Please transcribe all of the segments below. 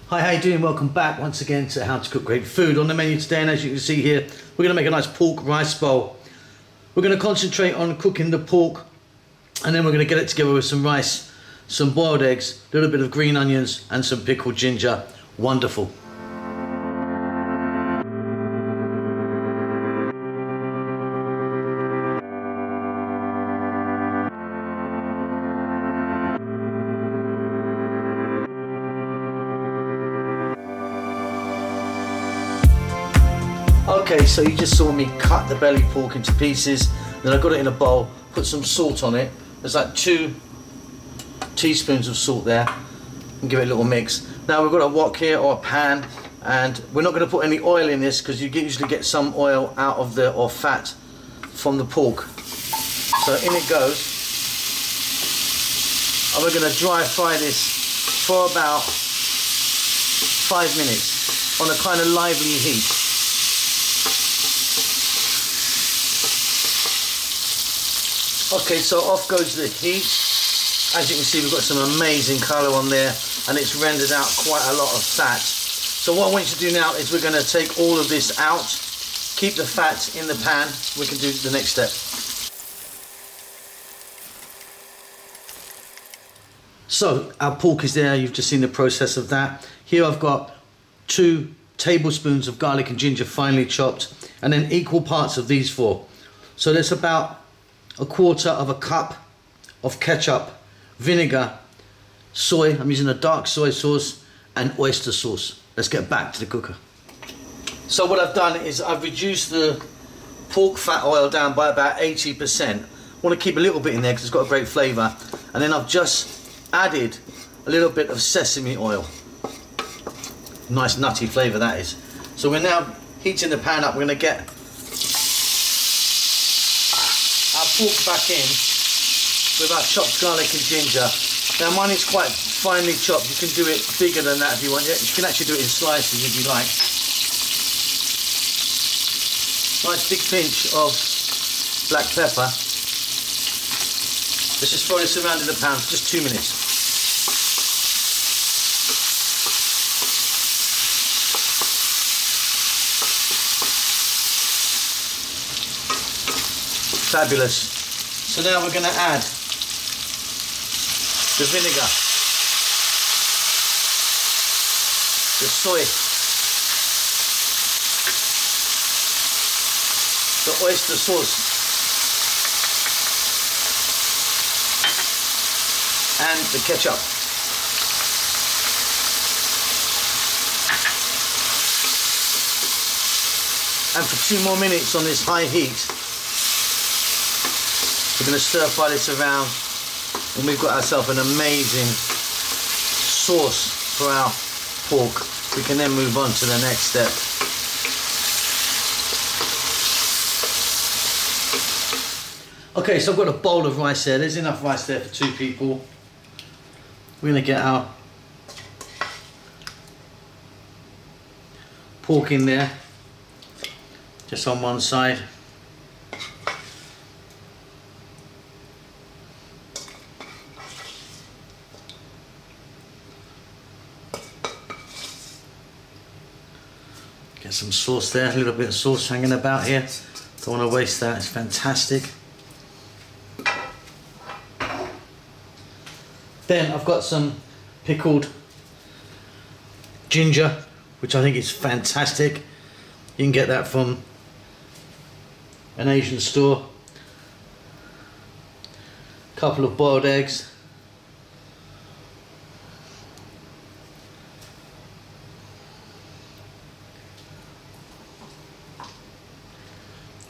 Hi, how you doing? Welcome back once again to How to Cook Great Food. On the menu today, and as you can see here, we're going to make a nice pork rice bowl. We're going to concentrate on cooking the pork, and then we're going to get it together with some rice, some boiled eggs, a little bit of green onions, and some pickled ginger. Wonderful. Okay, so you just saw me cut the belly pork into pieces, then I got it in a bowl, put some salt on it. There's like 2 teaspoons of salt there, and give it a little mix. Now we've got a wok here, or a pan, and we're not going to put any oil in this because you usually get some oil out of or fat from the pork. So in it goes, and we're going to dry fry this for about 5 minutes on a kind of lively heat. Okay, so off goes the heat. As you can see, we've got some amazing colour on there, and it's rendered out quite a lot of fat. So what I want you to do now is we're going to take all of this out, keep the fat in the pan. We can do the next step. So our pork is there. You've just seen the process of that. Here I've got 2 tablespoons of garlic and ginger finely chopped, and then equal parts of these 4. So there's about 1/4 cup of ketchup, vinegar, soy. I'm using a dark soy sauce, and oyster sauce. Let's get back to the cooker. So what I've done is I've reduced the pork fat oil down by about 80%. I want to keep a little bit in there because it's got a great flavour. And then I've just added a little bit of sesame oil. Nice nutty flavour that is. So we're now heating the pan up. We're going to get our pork back in with our chopped garlic and ginger. Now mine is quite finely chopped. You can do it bigger than that if you want. You can actually do it in slices if you like. Nice big pinch of black pepper. Let's just throw this around in the pan for just 2 minutes. Fabulous. So now we're going to add the vinegar, the soy, the oyster sauce, and the ketchup. And for 2 more minutes on this high heat, we're going to stir fry this around, and we've got ourselves an amazing sauce for our pork. We can then move on to the next step. Okay, so I've got a bowl of rice there. There's enough rice there for 2 people. We're going to get our pork in there, just on one side. Get some sauce there, a little bit of sauce hanging about here. Don't want to waste that, it's fantastic. Then I've got some pickled ginger, which I think is fantastic. You can get that from an Asian store. A couple of boiled eggs.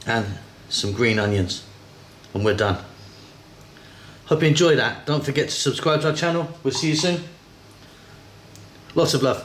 And some green onions, and we're done. Hope you enjoyed that. Don't forget to subscribe to our channel. We'll see you soon. Lots of love.